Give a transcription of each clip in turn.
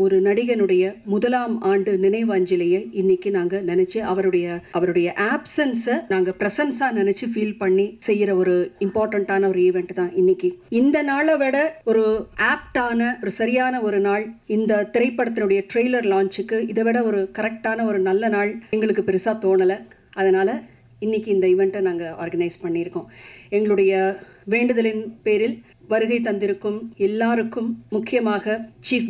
ஒரு நடிகனுடைய முதலாம் ஆண்டு நினைவு அஞ்சலியை இன்னைக்கு நாங்க நினைச்சு அவருடைய ஆப்சன்ஸை நாங்க பிரசன்ஸா நினைச்சு ஃபீல் பண்ணி செய்யற ஒரு இம்பார்ட்டன்டான ஒரு ஈவெண்ட் தான் இன்னைக்கு. இந்த நாளை விட ஒரு ஆப்டான ஒரு சரியான ஒரு நாள் இந்த திரைப்படத்தினுடைய ட்ரெய்லர் லான்ச்சுக்கு இதை விட ஒரு கரெக்டான ஒரு நல்ல நாள் எங்களுக்கு பெருசா தோணலை. அதனால இன்னைக்கு இந்த ஈவெண்ட்டை நாங்கள் ஆர்கனைஸ் பண்ணியிருக்கோம். எங்களுடைய வேண்டுதலின் பேரில் வருகை தந்திருக்கும் எல்லாருக்கும், முக்கியமாக சீஃப்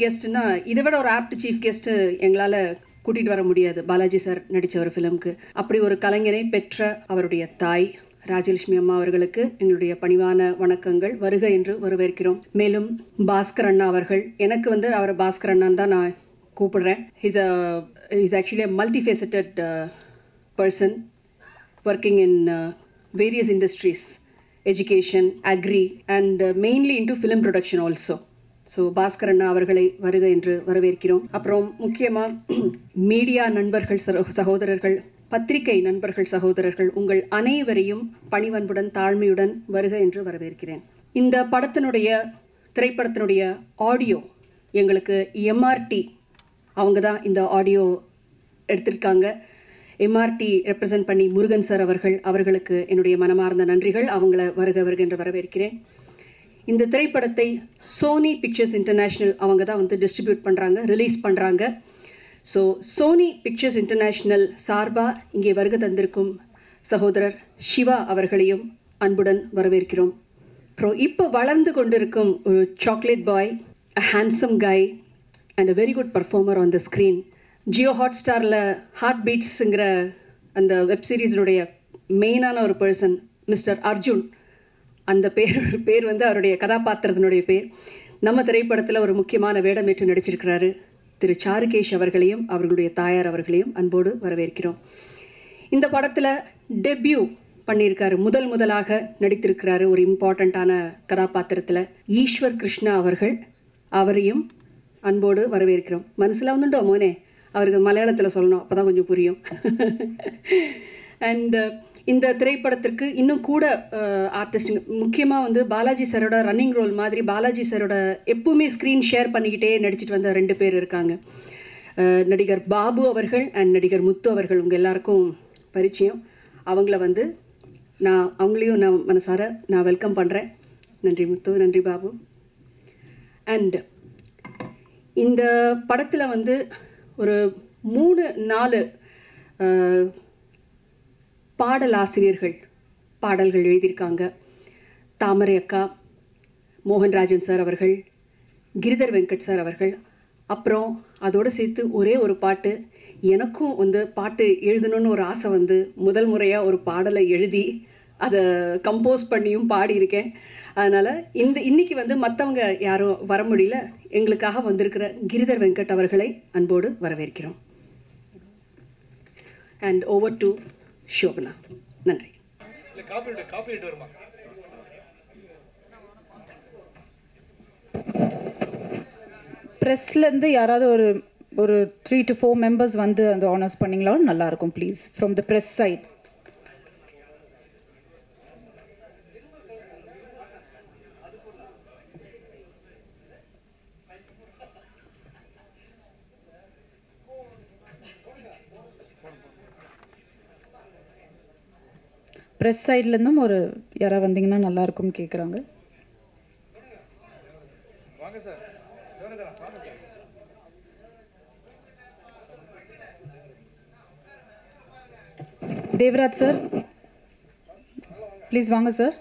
கெஸ்ட்னா இதை விட ஒரு ஆப்ட் சீஃப் கெஸ்ட் எங்களால் கூட்டிகிட்டு வர முடியாது. பாலாஜி சார் நடித்த ஒரு ஃபிலிம்க்கு அப்படி ஒரு கலைஞரை பெற்ற அவருடைய தாய் ராஜலட்சுமி அம்மா அவர்களுக்கு எங்களுடைய பணிவான வணக்கங்கள். வருக என்று வரவேற்கிறோம். மேலும் பாஸ்கர் அண்ணா அவர்கள், எனக்கு அவர் பாஸ்கர் அண்ணான்னு தான் நான் கூப்பிடுறேன். Is actually a multifaceted person working in various industries, education, agri and mainly into film production also. So Bhaskar அண்ணா அவர்களை வருக என்று வரவேற்கிறோம். அப்புறம் முக்கியமாக மீடியா நண்பர்கள், சகோதரர்கள், பத்திரிகை நண்பர்கள், சகோதரர்கள், உங்கள் அனைவரையும் பணிவன்புடன் தாழ்மையுடன் வருக என்று வரவேற்கிறேன். இந்த திரைப்படத்தினுடைய ஆடியோ எங்களுக்கு எம்ஆர்டி அவங்க தான் இந்த ஆடியோ எடுத்திருக்காங்க. எம்ஆர்டி ரெப்ரசன்ட் பண்ணி முருகன் சார் அவர்களுக்கு என்னுடைய மனமார்ந்த நன்றிகள். அவங்கள வருக என்று வரவேற்கிறேன். இந்த திரைப்படத்தை சோனி பிக்சர்ஸ் இன்டர்நேஷ்னல் அவங்க தான் டிஸ்ட்ரிபியூட் பண்ணுறாங்க, ரிலீஸ் பண்ணுறாங்க. ஸோ சோனி பிக்சர்ஸ் இன்டர்நேஷ்னல் சார்பாக இங்கே வருகை தந்திருக்கும் சகோதரர் சிவா அவர்களையும் அன்புடன் வரவேற்கிறோம். அப்புறம் இப்போ வளர்ந்து கொண்டிருக்கும் ஒரு chocolate boy, a handsome guy and a very good performer on the screen. Jio ஹாட்ஸ்டாரில் ஹார்ட் பீட்ஸுங்கிற அந்த வெப் சீரீஸினுடைய மெயினான ஒரு பர்சன் மிஸ்டர் அர்ஜுன். அந்த பேர் அவருடைய கதாபாத்திரத்தினுடைய பேர். நம்ம திரைப்படத்தில் ஒரு முக்கியமான வேடமேற்று நடிச்சிருக்கிறாரு திரு சாருகேஷ் அவர்களையும் அவர்களுடைய தாயார் அவர்களையும் அன்போடு வரவேற்கிறோம். இந்த படத்தில் டெபியூ பண்ணியிருக்காரு, முதலாக நடித்திருக்கிறாரு ஒரு இம்பார்ட்டண்ட்டான கதாபாத்திரத்தில் ஈஸ்வர் கிருஷ்ணா அவரையும் அன்போடு வரவேற்கிறோம். மனசில் வந்துட்டோ மோனே, அவருக்கு மலையாளத்தில் சொல்லணும், அப்போ தான் கொஞ்சம் புரியும். அண்ட் இந்த திரைப்படத்திற்கு இன்னும் கூட ஆர்டிஸ்ட், முக்கியமாக பாலாஜி சாரோட ரன்னிங் ரோல் மாதிரி பாலாஜி சாரோட எப்பவுமே ஸ்க்ரீன் ஷேர் பண்ணிக்கிட்டே நடிச்சிட்டு வந்த 2 பேர் இருக்காங்க. நடிகர் பாபு அவர்கள் அண்ட் நடிகர் முத்து அவர்கள் உங்கள் எல்லாருக்கும் பரிச்சயம். அவங்களையும் நான் மனசார வெல்கம் பண்ணுறேன். நன்றி முத்து, நன்றி பாபு. அண்ட் இந்த படத்தில் ஒரு 3-4 பாடலாசிரியர்கள் பாடல்கள் எழுதியிருக்காங்க. தாமரை அக்கா, மோகன்ராஜன் சார் அவர்கள், கிரிதர் வெங்கட் சார் அவர்கள். அப்புறம் அதோடு சேர்த்து ஒரே ஒரு பாட்டு, எனக்கும் பாட்டு எழுதணும்னு ஒரு ஆசை முதல் முறையாக ஒரு பாடலை எழுதி அதை கம்போஸ் பண்ணியும் பாடியிருக்கேன். அதனால் இன்னைக்கு மற்றவங்க யாரும் வர முடியல, எங்களுக்காக வந்திருக்கிற கிரிதர் வெங்கட் அவர்களை அன்போடு வரவேற்கிறோம். And over to Shobana. நன்றி. ப்ரெஸ்லேருந்து யாராவது ஒரு 3 to 4 மெம்பர்ஸ் அந்த ஆனர்ஸ் பண்ணிங்களாலும் நல்லாயிருக்கும் please, from the press side. Press சைட்லேருந்தும் யாராவது வந்தீங்கன்னா நல்லாயிருக்கும்னு கேட்குறாங்க. தேவராஜ் சார் ப்ளீஸ் வாங்க சார்.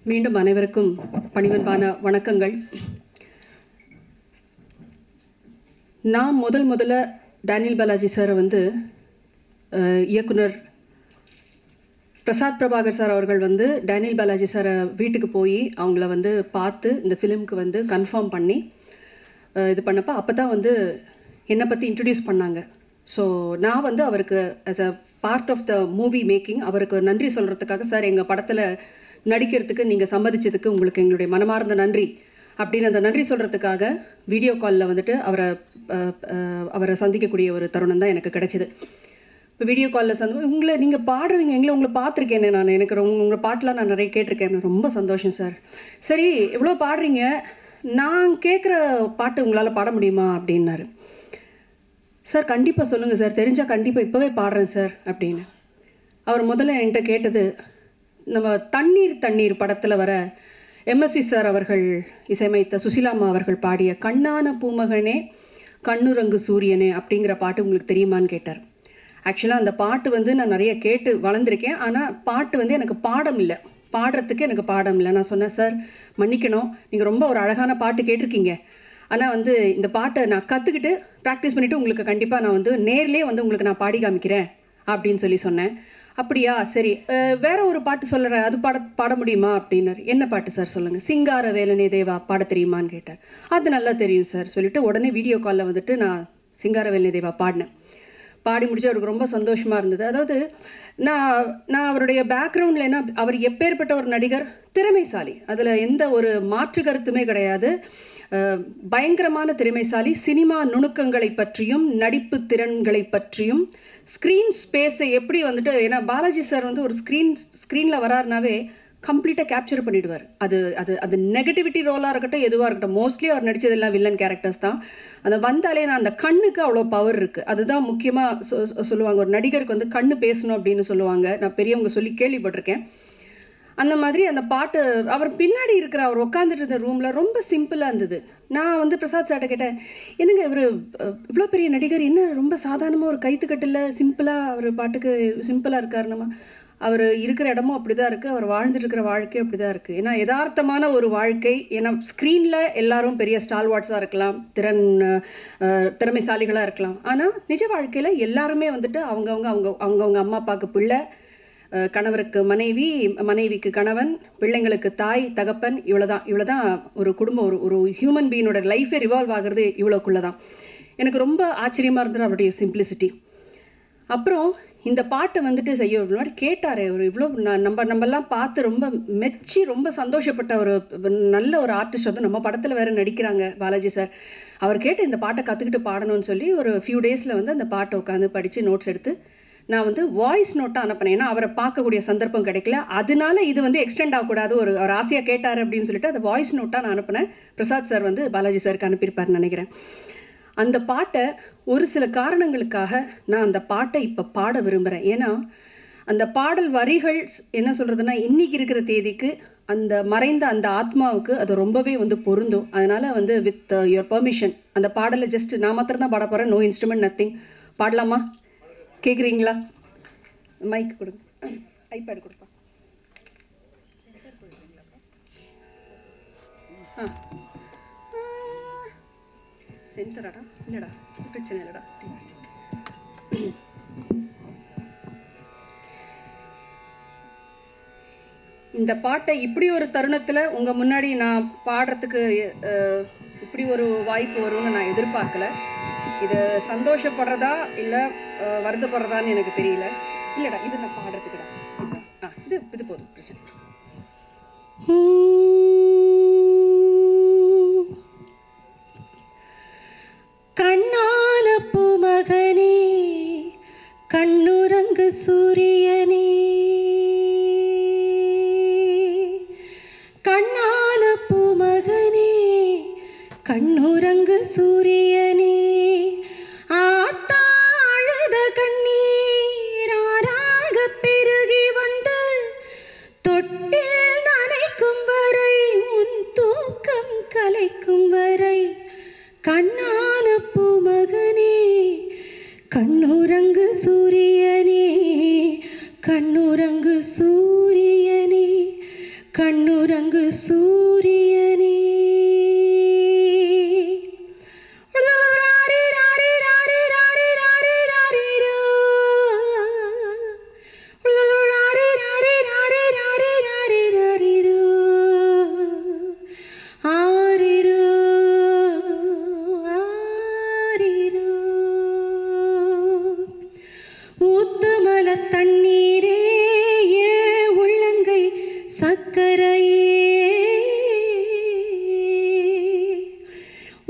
மீண்டும் அனைவருக்கும் பணிவன்பான வணக்கங்கள். நான் முதல்ல டேனியல் பாலாஜி சாரை வந்து இயக்குனர் பிரசாத் பிரபாகர் சார் அவர்கள் வந்து டேனியல் பாலாஜி சாரை வீட்டுக்கு போய் அவங்கள வந்து பார்த்து இந்த ஃபிலிமுக்கு வந்து கன்ஃபார்ம் பண்ணி இது பண்ணப்போ அப்போ தான் வந்து என்னை பற்றி இன்ட்ரடியூஸ் பண்ணாங்க. ஸோ நான் வந்து அவருக்கு as a part of the movie making அவருக்கு நன்றி சொல்கிறதுக்காக, சார் எங்கள் படத்தில் நடிக்கிறதுக்கு நீங்கள் சம்மதிச்சதுக்கு உங்களுக்கு எங்களுடைய மனமார்ந்த நன்றி அப்படின்னு அந்த நன்றி சொல்கிறதுக்காக வீடியோ காலில் வந்துட்டு அவரை சந்திக்கக்கூடிய ஒரு தருணம் தான் எனக்கு கிடைச்சிது. இப்போ வீடியோ காலில் உங்களை நீங்கள் பாடுறீங்க, உங்களை பார்த்துருக்கேன் நான், எனக்கு உங்கள் பாட்டெலாம் நான் நிறைய கேட்டிருக்கேன், ரொம்ப சந்தோஷம் சார். சரி எவ்வளோ பாடுறீங்க, நான் கேட்குற பாட்டு உங்களால் பாட முடியுமா அப்படின்னாரு. சார் கண்டிப்பாக சொல்லுங்கள் சார், தெரிஞ்சால் கண்டிப்பாக இப்போவே பாடுறேன் சார் அப்படின்னு. அவர் முதல்ல என்கிட்ட கேட்டது, நம்ம தண்ணீர் படத்தில் வர எம்எஸ்வி சார் அவர்கள் இசையமைத்த சுசிலாம்மா அவர்கள் பாடிய கண்ணான பூமகனே கண்ணுரங்கு சூரியனே அப்படிங்கிற பாட்டு உங்களுக்கு தெரியுமான்னு கேட்டார். ஆக்சுவலாக அந்த பாட்டு வந்து நான் நிறைய கேட்டு வளர்ந்துருக்கேன், ஆனால் பாட்டு வந்து எனக்கு பாடம் இல்லை, பாடுறதுக்கு எனக்கு பாடம் இல்லை. நான் சொன்னேன், சார் மன்னிக்கணும், நீங்கள் ரொம்ப ஒரு அழகான பாட்டு கேட்டிருக்கீங்க, ஆனால் வந்து இந்த பாட்டை நான் கற்றுக்கிட்டு ப்ராக்டிஸ் பண்ணிவிட்டு உங்களுக்கு கண்டிப்பாக நான் வந்து நேர்லேயே வந்து உங்களுக்கு நான் பாடி காமிக்கிறேன் அப்படின்னு சொன்னேன். அப்படியா, சரி வேற ஒரு பாட்டு சொல்கிறேன், அது பாட முடியுமா அப்படின்னாரு. என்ன பாட்டு சார் சொல்லுங்கள். சிங்கார வேலனே தேவா பாட தெரியுமான்னு கேட்டார். அது நல்லா தெரியும் சார் சொல்லிவிட்டு உடனே வீடியோ காலில் வந்துட்டு நான் சிங்கார வேலனே தேவா பாடினேன். பாடி முடிச்சு அவருக்கு ரொம்ப சந்தோஷமாக இருந்தது. அதாவது நான் அவருடைய பேக்ரவுண்டில் என்ன, அவர் எப்பேற்பட்ட ஒரு நடிகர், திறமைசாலி, அதில் எந்த ஒரு மாற்று கருத்துமே கிடையாது, பயங்கரமான திறமைசாலி. சினிமா நுணுக்கங்களை பற்றியும் நடிப்பு திறன்களை பற்றியும் ஸ்க்ரீன் ஸ்பேஸை எப்படி வந்துட்டு, ஏன்னா பாலாஜி சார் வந்து ஒரு ஸ்க்ரீனில் வராருனாவே கம்ப்ளீட்டாக கேப்சர் பண்ணிவிடுவார். அது அது அது நெகட்டிவிட்டி ரோலாக இருக்கட்டும், எதுவாக இருக்கட்டும், மோஸ்ட்லி அவர் நடித்ததெல்லாம் வில்லன் கேரக்டர்ஸ் தான். அதை வந்தாலே நான் அந்த கண்ணுக்கு அவ்வளோ பவர் இருக்குது, அதுதான் முக்கியமாக சொல்லுவாங்க. ஒரு நடிகருக்கு வந்து கண்ணு பேசணும் அப்படின்னு சொல்லுவாங்க, நான் பெரியவங்க சொல்லி கேள்விப்பட்டிருக்கேன். அந்த மாதிரி அந்த பாட்டு அவர் பின்னாடி இருக்கிற அவர் உட்காந்துட்டு இருந்த ரூமில் ரொம்ப சிம்பிளாக இருந்தது. நான் வந்து பிரசாத் சார்ட்ட கேட்டேன், என்னங்க இவர் இவ்வளோ பெரிய நடிகர், என்ன ரொம்ப சாதாரணமாக ஒரு கைத்துக்கட்டில் சிம்பிளாக அவர் பாட்டுக்கு சிம்பிளாக இருக்கார், நம்ம அவர் இருக்கிற இடமும் அப்படி தான் இருக்குது, அவர் வாழ்ந்துட்டு இருக்கிற வாழ்க்கையும் அப்படி தான் இருக்குது. ஏன்னா யதார்த்தமான ஒரு வாழ்க்கை. ஏன்னா ஸ்க்ரீனில் எல்லாரும் பெரிய ஸ்டால்வாட்ஸாக இருக்கலாம், திறமைசாலிகளாக இருக்கலாம், ஆனால் நிஜ வாழ்க்கையில் எல்லாருமே வந்துட்டு அவங்கவுங்க அம்மா அப்பாவுக்கு பிள்ளை, கணவருக்கு மனைவி, மனைவிக்கு கணவன், பிள்ளைங்களுக்கு தாய் தகப்பன், இவ்வளோதான் ஒரு குடும்பம், ஒரு ஹியூமன் பீயினோட லைஃபே ரிவால்வ் ஆகிறது இவ்வளோக்குள்ளே தான். எனக்கு ரொம்ப ஆச்சரியமாக இருந்தது அவருடைய சிம்பிளிசிட்டி. அப்புறம் இந்த பாட்டை வந்துட்டு செய்ய மாதிரி கேட்டார். ஒரு இவ்வளோ நம்மெல்லாம் பார்த்து ரொம்ப மெச்சி ரொம்ப சந்தோஷப்பட்ட ஒரு நல்ல ஒரு ஆர்டிஸ்ட் வந்து நம்ம படத்தில் வேறு நடிக்கிறாங்க பாலாஜி சார். அவர் கேட்டு இந்த பாட்டை கற்றுக்கிட்டு பாடணும்னு சொல்லி ஒரு ஃபியூ டேஸில் வந்து அந்த பாட்டை உட்காந்து படித்து நோட்ஸ் எடுத்து நான் வந்து வாய்ஸ் நோட்டாக அனுப்பினேன். ஏன்னா அவரை பார்க்கக்கூடிய சந்தர்ப்பம் கிடைக்கல, அதனால இது வந்து எக்ஸ்டெண்ட் ஆகக்கூடாது, ஒரு ஆசையாக கேட்டார் அப்படின்னு சொல்லிட்டு அதை வாய்ஸ் நோட்டாக நான் அனுப்பினேன். பிரசாத் சார் வந்து பாலாஜி சாருக்கு அனுப்பியிருப்பார்னு நினைக்கிறேன். அந்த பாட்டை ஒரு சில காரணங்களுக்காக நான் அந்த பாட்டை இப்போ பாட விரும்புகிறேன். ஏன்னா அந்த பாடல் வரிகள் என்ன சொல்கிறதுனா, இன்றைக்கி இருக்கிற தேதிக்கு அந்த மறைந்த அந்த ஆத்மாவுக்கு அது ரொம்பவே வந்து பொருந்தும். அதனால் வந்து வித் யுவர் பெர்மிஷன் அந்த பாடலை ஜஸ்ட் நான் மாத்திரம் தான் பாட போகிறேன், நோ இன்ஸ்ட்ருமெண்ட் நத்திங். பாடலாமா? கேட்குறீங்களா? மைக் கொடுங்க, ஐபேட் கொடுப்பா. சென்டராடா? இல்லைடா, பிரச்சனை இல்லைடா. இந்த பாட்டை இப்படி ஒரு தருணத்தில் உங்கள் முன்னாடி நான் பாடுறதுக்கு இப்படி ஒரு வாய்ப்பு வரும்னு நான் எதிர்பார்க்கல. இது சந்தோஷப்படுறதா இல்லை வருத்தப்படுறதான்னு எனக்கு தெரியல. இல்லைடா, இது நான் பாடுறதுக்குடா. இது போதும், பிரச்சனை. கண்ணான பூமகனே கண்ணுரங்கு சூரியனே, கண்ணான பூமகனே கண்ணுரங்கு சூரியனே, ஆத்தாழுத கண்ணீராக பெருகி வந்து தொட்டில் நனைக்கும் வரை, உன் தூக்கம் கலைக்கும் வரை, கண்ணான பூமகனே கண்ணுரங்கு சூரியனே, கண்ணுரங்கு சூரியனே, கண்ணுரங்கு சூரியனே தண்ணீரே ஏ உள்ளங்கை சக்கரையே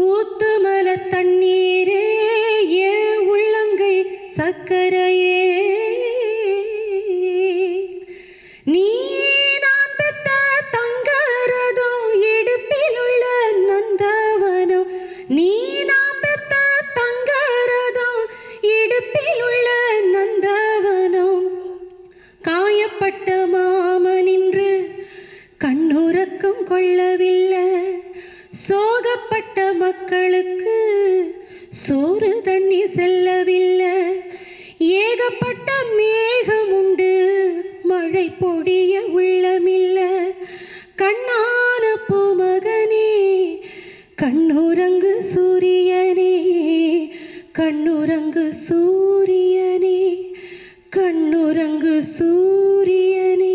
ஊத்துமல தண்ணீரே ஏ உள்ளங்கை சக்கரையே நீ நான் பெத்த தங்கரதம் இடுப்பில் உள்ள நந்தவனம் நீ நான் பெத்த தங்கரதம் இடுப்பில் உள்ள நந்தவனம் காயப்பட்ட மாமனின்று கண்ணுறக்கம் கொள்ளவில்லை சோகப்பட்ட மக்களுக்கு சோறு தண்ணி செல்லவில்லை ஏகப்பட்ட மேகம் உண்டு மழை பொடிய உள்ளமில்ல கண்ணான பூமகனே கண்ணுறங்கு சூரியனே கண்ணுறங்கு சூரியனே கண்ணுறங்கு சூரியனே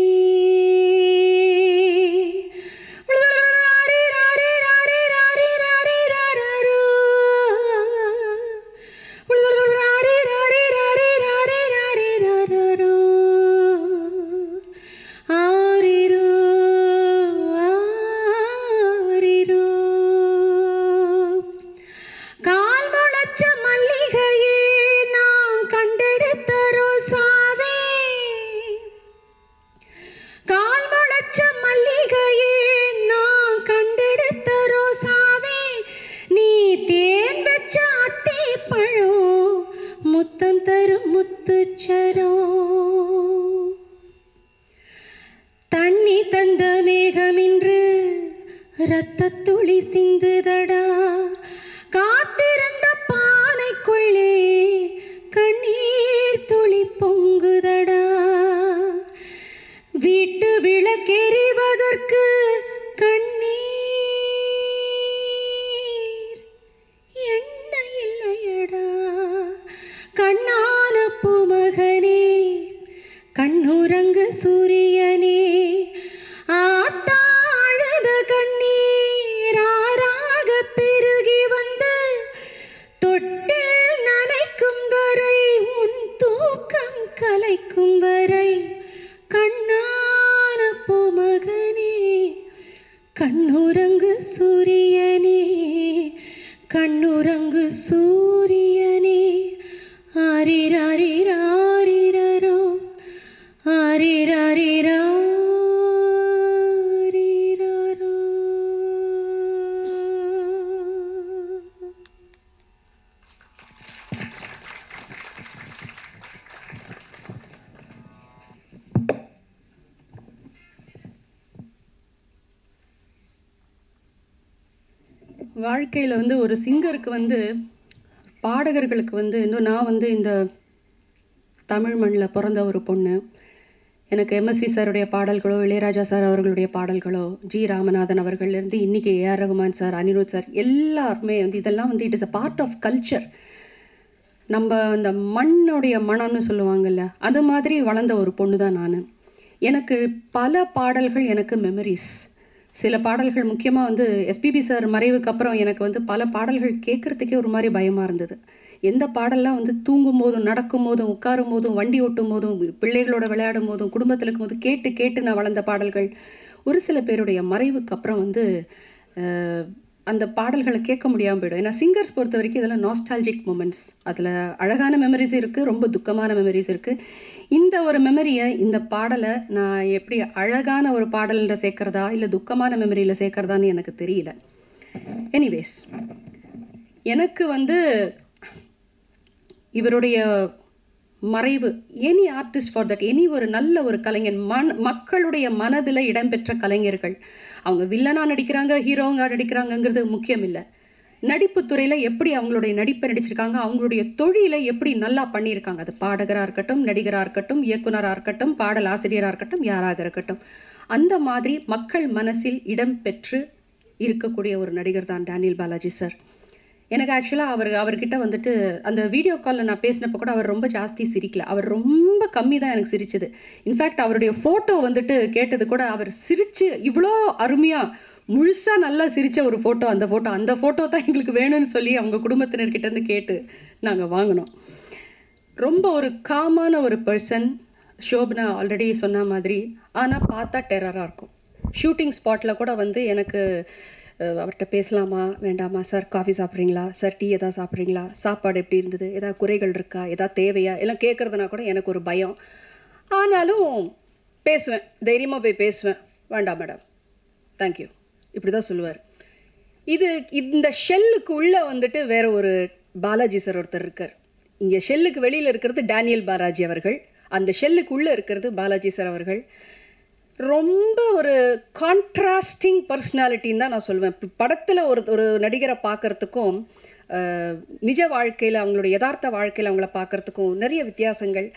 முத்தம் தரும் முத்துச்சரோ தண்ணி தந்த மேகமின்று இரத்தத்துளி சிந்துதடா காத்திருந்த பானைக்குள்ளே கண்ணீர் துளி பொங்குதடா வீட்டு விளக்கெறிவதற்கு கண்ணீர் என்ன இல்லையடா கண்ணான பூமகனே கண்ணுறங்கு சூரியனே ஆத்தாழுத கண்ணீர் ஆறாக பெருகி வந்து தொட்டில் நனைக்கும் வரை உன் தூக்கம் கலைக்கும் வரை கண்ணான பூமகனே கண்ணுறங்கு சூரியனே கண்ணுறங்கு சூரியனே ஆரிராரிராரிரோ ஆரிராரிராரிரோ வாழ்க்கையில் வந்து ஒரு சிங்கருக்கு வந்து பாடகர்களுக்கு வந்து இன்னும் நான் வந்து இந்த தமிழ் மண்ணில் பிறந்த ஒரு பொண்ணு எனக்கு எம்எஸ்வி சாருடைய பாடல்களோ இளையராஜா சார் அவர்களுடைய பாடல்களோ ஜி ராமநாதன் அவர்கள்லேருந்து இன்றைக்கி ஏஆர் ரகுமான் சார் அனிருத் சார் எல்லாருமே வந்து இதெல்லாம் வந்து it is a part of culture நம்ம இந்த மண்ணுடைய மனம்னு சொல்லுவாங்கல்ல அது மாதிரி வளர்ந்த ஒரு பொண்ணு தான் நான் எனக்கு பல பாடல்கள் எனக்கு மெமரிஸ் சில பாடல்கள் முக்கியமாக வந்து எஸ்பிபி சார் மறைவுக்கு அப்புறம் எனக்கு வந்து பல பாடல்கள் கேட்குறதுக்கே ஒரு மாதிரி பயமாக இருந்தது எந்த பாடல்லாம் வந்து தூங்கும் போதும் நடக்கும் போதும் உட்காரும் போதும் வண்டி ஓட்டும் போதும் பிள்ளைகளோட விளையாடும் போதும் குடும்பத்தில் இருக்கும் போதும் கேட்டு கேட்டு நான் வளர்ந்த பாடல்கள் ஒரு சில பேருடைய மறைவுக்கு அப்புறம் வந்து அந்த பாடல்களை கேட்க முடியாமல் போயிடும் ஏன்னா சிங்கர்ஸ் பொறுத்த வரைக்கும் இதெல்லாம் நாஸ்டாலஜிக் மூமெண்ட்ஸ் அதில் அழகான மெமரிஸ் இருக்குது ரொம்ப துக்கமான மெமரிஸ் இருக்குது இந்த ஒரு மெமரியை இந்த பாடலை நான் எப்படி அழகான ஒரு பாடல்ன்ற சேர்க்குறதா இல்லை துக்கமான மெமரியில் சேர்க்குறதான்னு எனக்கு தெரியல எனிவேஸ் எனக்கு வந்து இவருடைய மறைவு any artist for that any ஒரு நல்ல ஒரு கலைஞன் மக்களுடைய மனதில் இடம்பெற்ற கலைஞர்கள் அவங்க வில்லனாக நடிக்கிறாங்க ஹீரோங்க நடிக்கிறாங்கங்கிறது முக்கியம் இல்லை நடிப்பு துறையில் எப்படி அவங்களுடைய நடிப்பை நடிச்சிருக்காங்க அவங்களுடைய தொழிலை எப்படி நல்லா பண்ணியிருக்காங்க அது பாடகராக இருக்கட்டும் நடிகராக இருக்கட்டும் இயக்குனராக இருக்கட்டும் பாடல் ஆசிரியராக இருக்கட்டும் யாராக இருக்கட்டும் அந்த மாதிரி மக்கள் மனசில் இடம் பெற்று இருக்கக்கூடிய ஒரு நடிகர் தான் டேனியல் பாலாஜி சார். எனக்கு ஆக்சுவலாக அவர்கிட்ட வந்துட்டு அந்த வீடியோ காலில் நான் பேசினப்போ கூட அவர் ரொம்ப ஜாஸ்தி சிரிக்கல. அவர் ரொம்ப கம்மி தான் எனக்கு சிரிச்சது. இன்ஃபேக்ட் அவருடைய ஃபோட்டோ வந்துட்டு கேட்டது கூட அவர் சிரித்து இவ்வளோ அருமையாக முழுசாக நல்லா சிரித்த ஒரு ஃபோட்டோ அந்த ஃபோட்டோ தான் எங்களுக்கு வேணும்னு சொல்லி அவங்க குடும்பத்தினர்கிட்டேருந்து கேட்டு நாங்கள் வாங்கினோம். ரொம்ப ஒரு காமான ஒரு பர்சன். ஷோபனா ஆல்ரெடி சொன்ன மாதிரி, ஆனால் பார்த்தா டெரராக இருக்கும். ஷூட்டிங் ஸ்பாட்டில் கூட வந்து எனக்கு அவர்கிட்ட பேசலாமா வேண்டாமா, சார் காஃபி சாப்பிட்றீங்களா, சார் டீ எதாவது சாப்பிட்றீங்களா, சாப்பாடு எப்படி இருந்தது, எதாவது குறைகள் இருக்கா, எதாவது தேவையா எல்லாம் கேட்குறதுனா கூட எனக்கு ஒரு பயம். ஆனாலும் பேசுவேன், தைரியமாக போய் பேசுவேன். வேண்டாம் மேடம், தேங்க்யூ, இப்படி தான் சொல்லுவார். இந்த ஷெல்லுக்கு உள்ளே வந்துட்டு வேற ஒரு பாலாஜி சார் ஒருத்தர் இருக்கார். இங்கே ஷெல்லுக்கு வெளியில் இருக்கிறது டேனியல் பாலாஜி அவர்கள், அந்த ஷெல்லுக்கு உள்ளே இருக்கிறது பாலாஜி சார் அவர்கள். ரொம்ப ஒரு கான்ட்ராஸ்டிங் பர்சனாலிட்டின்னு தான் நான் சொல்லுவேன். படத்தில் ஒரு நடிகரை பார்க்குறதுக்கும் நிஜ வாழ்க்கையில் அவங்களுடைய யதார்த்த வாழ்க்கையில் அவங்கள பார்க்குறதுக்கும் நிறைய வித்தியாசங்கள்.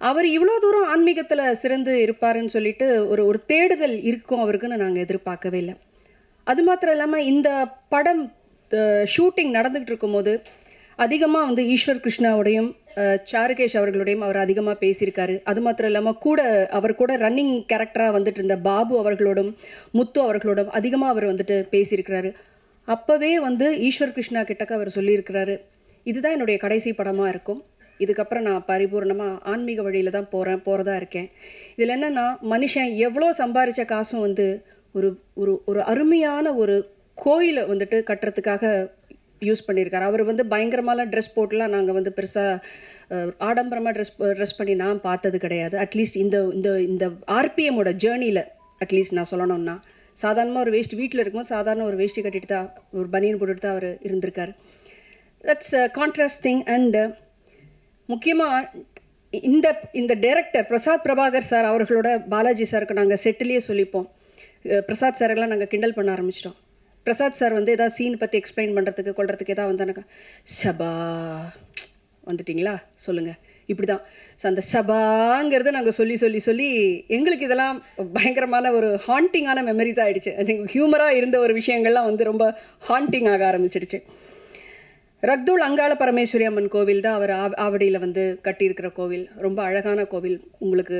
அவர் இவ்வளோ தூரம் ஆன்மீகத்தில் சிறந்து இருப்பாருன்னு சொல்லிட்டு ஒரு தேடுதல் இருக்கும் அவருக்குன்னு நாங்கள் எதிர்பார்க்கவே இல்லை. அது மாத்திரம் இல்லாமல் இந்த படம் ஷூட்டிங் நடந்துகிட்டு இருக்கும்போது அதிகமாக வந்து ஈஸ்வர் கிருஷ்ணாவோடையும் சாருகேஷ் அவர்களுடையும் அவர் அதிகமாக பேசியிருக்காரு. அது மாத்திரம் இல்லாமல் அவர் கூட ரன்னிங் கேரக்டராக வந்துட்டு இருந்த பாபு அவர்களோடும் முத்து அவர்களோடும் அதிகமாக அவர் வந்துட்டு பேசியிருக்கிறாரு. அப்போவே வந்து ஈஸ்வர் கிருஷ்ணா கிட்டக்க அவர் சொல்லியிருக்கிறாரு, இதுதான் என்னுடைய கடைசி படமாக இருக்கும், இதுக்கப்புறம் நான் பரிபூர்ணமாக ஆன்மீக வழியில் தான் போகிறதா இருக்கேன். இதில் என்னென்னா, மனுஷன் எவ்வளோ சம்பாதிச்ச காசும் வந்து ஒரு அருமையான ஒரு கோயிலை வந்துட்டு கட்டுறதுக்காக யூஸ் பண்ணியிருக்காரு. அவர் வந்து பயங்கரமான ட்ரெஸ் போட்டுலாம் நாங்கள் வந்து பெருசாக ஆடம்பரமாக ட்ரெஸ் பண்ணி நான் பார்த்தது கிடையாது. அட்லீஸ்ட் இந்த ஆர்பிஎம்மோட ஜேர்னியில் அட்லீஸ்ட் நான் சொல்லணும்னா, சாதாரணமாக ஒரு வேஷ்டி வீட்டில் இருக்கும்போது சாதாரண ஒரு வேஷ்டி கட்டிட்டு தான், ஒரு பனியன் போட்டுட்டு தான் அவர் இருந்திருக்கார். That's contrast thing. அண்டு முக்கியமாக இந்த டைரக்டர் பிரசாத் பிரபாகர் சார் அவர்களோட பாலாஜி சாருக்கு நாங்கள் செட்டிலேயே சொல்லிப்போம். பிரசாத் சாரெல்லாம் நாங்கள் கிண்டல் பண்ண ஆரம்பிச்சிட்டோம். பிரசாத் சார் வந்து எதாவது சீன் பற்றி எக்ஸ்பிளைன் பண்ணுறதுக்கு கொள்றதுக்கு எதாவது வந்தானாக்கா, ஷபா வந்துட்டிங்களா சொல்லுங்கள், இப்படி தான். ஸோ அந்த ஷபாங்கிறத நாங்கள் சொல்லி எங்களுக்கு இதெல்லாம் பயங்கரமான ஒரு ஹாண்டிங்கான மெமரிஸ் ஆகிடுச்சு. ஹியூமராக இருந்த ஒரு விஷயங்கள்லாம் வந்து ரொம்ப ஹாண்டிங் ஆக ஆரம்பிச்சிடுச்சு. ரக்தூல் அங்காள பரமேஸ்வரி அம்மன் கோவில் தான் அவர் ஆவடியில் வந்து கட்டியிருக்கிற கோவில். ரொம்ப அழகான கோவில். உங்களுக்கு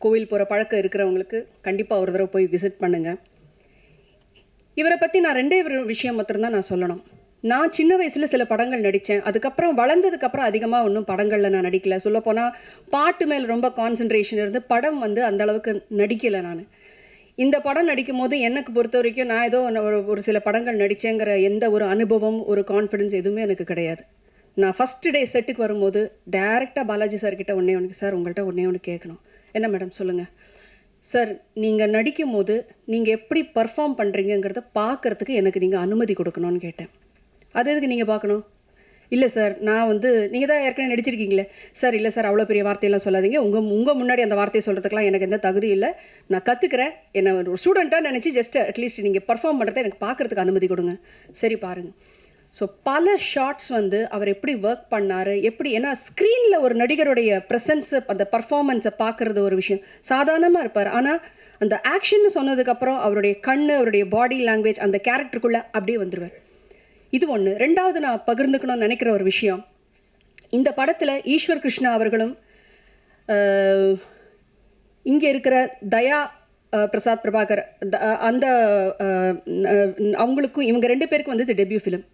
கோவில் போகிற பழக்கம் இருக்கிறவங்களுக்கு கண்டிப்பாக ஒரு தடவை போய் விசிட் பண்ணுங்கள். இவரை பற்றி நான் ரெண்டே விஷயம் மாத்திரம்தான் நான் சொல்லணும். நான் சின்ன வயசில் சில படங்கள் நடித்தேன். அதுக்கப்புறம் வளர்ந்ததுக்கப்புறம் அதிகமாக ஒன்றும் படங்களில் நான் நடிக்கலை. சொல்லப்போனால் பாட்டு மேல் ரொம்ப கான்சன்ட்ரேஷன் இருந்து படம் வந்து அந்தளவுக்கு நடிக்கலை. நான் இந்த படம் நடிக்கும் போது எனக்கு பொறுத்த வரைக்கும் நான் ஏதோ ஒரு சில படங்கள் நடித்தேங்கிற எந்த ஒரு அனுபவம், ஒரு கான்ஃபிடென்ஸ் எதுவுமே எனக்கு கிடையாது. நான் ஃபஸ்ட்டு டே செட்டுக்கு வரும்போது டைரெக்டாக பாலாஜி சார்கிட்ட சார் உங்கள்கிட்ட ஒன்று கேட்கணும். என்ன மேடம் சொல்லுங்கள். சார், நீங்கள் நடிக்கும் போது நீங்கள் எப்படி பர்ஃபார்ம் பண்ணுறீங்கிறத பார்க்குறதுக்கு எனக்கு நீங்கள் அனுமதி கொடுக்கணும்னு கேட்டேன். அது எதுக்கு நீங்கள் பார்க்கணும்? இல்லை சார், நான் வந்து நீங்கள் தான் ஏற்கனவே நடிச்சிருக்கீங்களே. சார் இல்லை சார், அவ்வளோ பெரிய வார்த்தையெல்லாம் சொல்லாதீங்க. உங்கள் முன்னாடி அந்த வார்த்தையை சொல்கிறதுக்கெலாம் எனக்கு எந்த தகுதி இல்லை. நான் கற்றுக்கிறேன். என்னை ஒரு ஸ்டூடெண்ட்டாக நினச்சி ஜஸ்ட் அட்லீஸ்ட் நீங்கள் பர்ஃபார்ம் பண்ணுறதை எனக்கு பார்க்குறதுக்கு அனுமதி கொடுங்க. சரி பாருங்கள். ஸோ பல ஷார்ட்ஸ் வந்து அவர் எப்படி ஒர்க் பண்ணார், எப்படி, ஏன்னா ஸ்க்ரீனில் ஒரு நடிகருடைய ப்ரெசன்ஸை, அந்த பர்ஃபார்மன்ஸை பார்க்குறது ஒரு விஷயம். சாதாரணமாக இருப்பார், ஆனால் அந்த ஆக்ஷன்னு சொன்னதுக்கப்புறம் அவருடைய கண், அவருடைய பாடி லாங்குவேஜ் அந்த கேரக்டருக்குள்ளே அப்படியே வந்துடுவார். இது ஒன்று. ரெண்டாவது நான் பகிர்ந்துக்கணும்னு நினைக்கிற ஒரு விஷயம், இந்த படத்தில் ஈஸ்வர் கிருஷ்ணா அவர்களும் இங்கே இருக்கிற தயா பிரசாத் பிரபாகர் அந்த அவங்களுக்கும், இவங்க ரெண்டு பேருக்கும் வந்து இது டெபியூ ஃபிலிம்.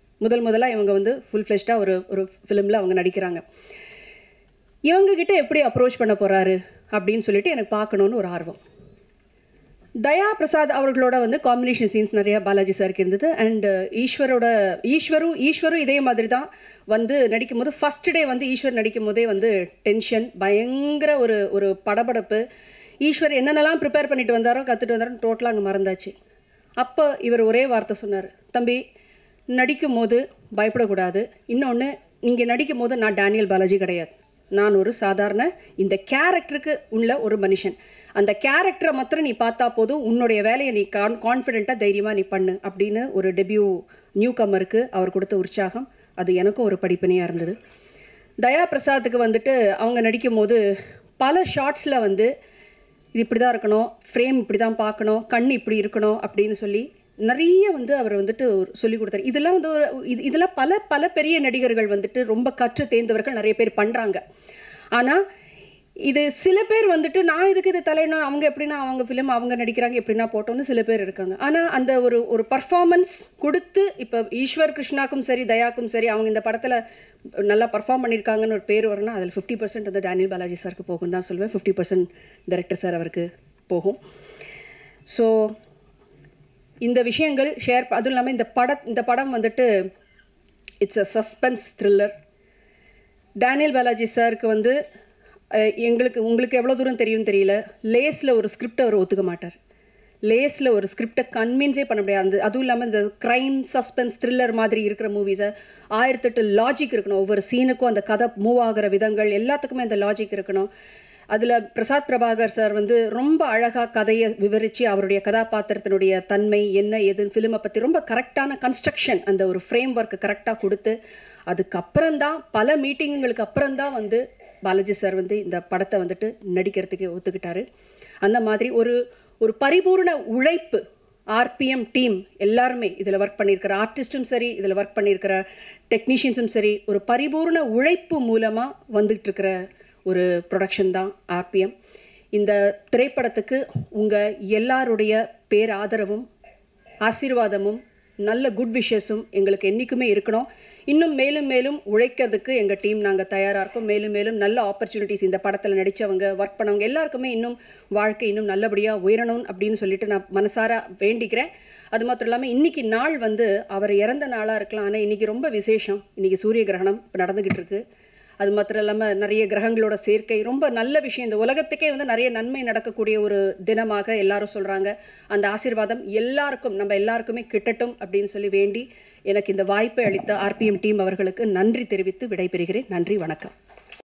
முதலாக இவங்க வந்து ஃபுல் ஃப்ளெஷ்டாக ஒரு ஃபிலிமில் அவங்க நடிக்கிறாங்க. இவங்ககிட்ட எப்படி அப்ரோச் பண்ண போகிறாரு அப்படின்னு சொல்லிட்டு எனக்கு பார்க்கணுன்னு ஒரு ஆர்வம். தயா பிரசாத் அவர்களோட வந்து காம்பினேஷன் சீன்ஸ் நிறையா பாலாஜி சாருக்கு இருந்தது. அண்ட் ஈஸ்வரும் இதே மாதிரி தான் வந்து நடிக்கும் போது, ஃபஸ்ட் டே வந்து ஈஸ்வர் நடிக்கும் போதே வந்து டென்ஷன், பயங்கர ஒரு படபடப்பு. ஈஸ்வர் என்னென்னலாம் ப்ரிப்பேர் பண்ணிட்டு வந்தாரோ, கற்றுட்டு வந்தாரோ, டோட்டலாக அங்கே மறந்தாச்சு. அப்போ இவர் ஒரே வார்த்தை சொன்னார், தம்பி நடிக்கும் போது பயப்படக்கூடாது. இன்னொன்று, நீங்கள் நடிக்கும் போது நான் டேனியல் பாலாஜி கிடையாது, நான் ஒரு சாதாரண இந்த கேரக்டருக்கு உள்ள ஒரு மனுஷன். அந்த கேரக்டரை மாத்திரம் நீ பார்த்தா போதும், உன்னுடைய வேலையை நீ கான்ஃபிடென்ட்டாக தைரியமாக நீ பண்ணு அப்படின்னு ஒரு டெபியூ நியூ கம்மருக்கு அவர் கொடுத்த உற்சாகம், அது எனக்கும் ஒரு படிப்பினையாக இருந்தது. தயா பிரசாத்துக்கு வந்துட்டு அவங்க நடிக்கும் போது பல ஷார்ட்ஸில் வந்து இது இப்படி தான் இருக்கணும், ஃப்ரேம் இப்படி தான் பார்க்கணும், கண் இப்படி இருக்கணும் அப்படின்னு சொல்லி நிறைய வந்து அவர் வந்துட்டு சொல்லி கொடுத்தாரு. இதெல்லாம் வந்து இதெல்லாம் பல பல பெரிய நடிகர்கள் வந்துட்டு ரொம்ப கற்று தேர்ந்தவர்கள் நிறைய பேர் பண்ணுறாங்க. ஆனால் இது சில பேர் வந்துட்டு நான் இதுக்கு இது தலைனா அவங்க எப்படின்னா அவங்க ஃபிலிம் அவங்க நடிக்கிறாங்க எப்படின்னா போட்டோன்னு சில பேர் இருக்காங்க. ஆனால் அந்த ஒரு பர்ஃபார்மன்ஸ் கொடுத்து இப்போ ஈஸ்வர் கிருஷ்ணாக்கும் சரி தயாக்கும் சரி அவங்க இந்த படத்தில் நல்லா பர்ஃபார்ம் பண்ணியிருக்காங்கன்னு ஒரு பேர் வரும்னா அதில் 50% வந்து டேனியல் பாலாஜி சாருக்கு போகும் தான் சொல்லுவேன். 50% டைரக்டர் சார் அவருக்கு போகும். ஸோ இந்த விஷயங்கள் ஷேர், அதுவும் இல்லாமல் இந்த படம் வந்துட்டு it's a suspense thriller. Daniel Balaji சாருக்கு வந்து உங்களுக்கு எவ்வளோ தூரம் தெரியும் தெரியல, லேஸில் ஒரு ஸ்கிரிப்டை அவர் ஒத்துக்க மாட்டார். லேஸில் ஒரு ஸ்கிரிப்டை கன்வின்ஸே பண்ண முடியாது. அதுவும் இல்லாமல் இந்த க்ரைம் சஸ்பென்ஸ் த்ரில்லர் மாதிரி இருக்கிற மூவிஸை 1008 லாஜிக் இருக்கணும். ஒவ்வொரு சீனுக்கும் அந்த கதை மூவ் ஆகிற விதங்கள் எல்லாத்துக்குமே அந்த லாஜிக் இருக்கணும். அதில் பிரசாத் பிரபாகர் சார் வந்து ரொம்ப அழகாக கதையை விவரித்து அவருடைய கதாபாத்திரத்தினுடைய தன்மை என்ன ஏதுன்னு ஃபிலிமை பற்றி ரொம்ப கரெக்டான கன்ஸ்ட்ரக்ஷன், அந்த ஒரு ஃப்ரேம் ஒர்க்கு கரெக்டாக கொடுத்து அதுக்கப்புறம்தான் பல மீட்டிங்குகளுக்கு அப்புறம்தான் வந்து பாலாஜி சார் வந்து இந்த படத்தை வந்துட்டு நடிக்கிறதுக்கு ஒத்துக்கிட்டாரு. அந்த மாதிரி ஒரு பரிபூர்ண உழைப்பு ஆர்பிஎம் டீம் எல்லாருமே இதில் ஒர்க் பண்ணியிருக்கிற ஆர்டிஸ்ட்டும் சரி இதில் ஒர்க் பண்ணியிருக்கிற டெக்னீஷியன்ஸும் சரி ஒரு பரிபூர்ண உழைப்பு மூலமாக வந்துட்டு இருக்கிற ஒரு ப்ரொடக்ஷன் தான் ஆர்பிஎம். இந்த திரைப்படத்துக்கு உங்கள் எல்லாருடைய பேராதரவும் ஆசீர்வாதமும் நல்ல குட் விஷஸும் எங்களுக்கு என்றைக்குமே இருக்கணும். இன்னும் மேலும் மேலும் உழைக்கிறதுக்கு எங்கள் டீம் நாங்கள் தயாராக இருக்கோம். மேலும் மேலும் நல்ல ஆப்பர்ச்சுனிட்டிஸ் இந்த படத்தில் நடித்தவங்க ஒர்க் பண்ணவங்க எல்லாருக்குமே இன்னும் வாழ்க்கை இன்னும் நல்லபடியாக உயரணும் அப்படின்னு சொல்லிட்டு நான் மனசார வேண்டிக்கிறேன். அது மாத்திரம் இல்லாமல் இன்றைக்கி நாள் வந்து அவர் இறந்த நாளாக இருக்கலாம், ஆனால் இன்றைக்கி ரொம்ப விசேஷம். இன்றைக்கி சூரிய கிரகணம் இப்போ நடந்துக்கிட்டு இருக்கு. அது மாத்திரம் இல்லாமல் நிறைய கிரகங்களோட சேர்க்கை ரொம்ப நல்ல விஷயம். இந்த உலகத்துக்கே வந்து நிறைய நன்மை நடக்கக்கூடிய ஒரு தினமாக எல்லாரும் சொல்கிறாங்க. அந்த ஆசீர்வாதம் எல்லாருக்கும் நம்ம எல்லாருக்குமே கிட்டட்டும் அப்படின்னு சொல்லி வேண்டி எனக்கு இந்த வாய்ப்பை அளித்த ஆர்பிஎம் டீம் அவர்களுக்கு நன்றி தெரிவித்து விடைபெறுகிறேன். நன்றி, வணக்கம்.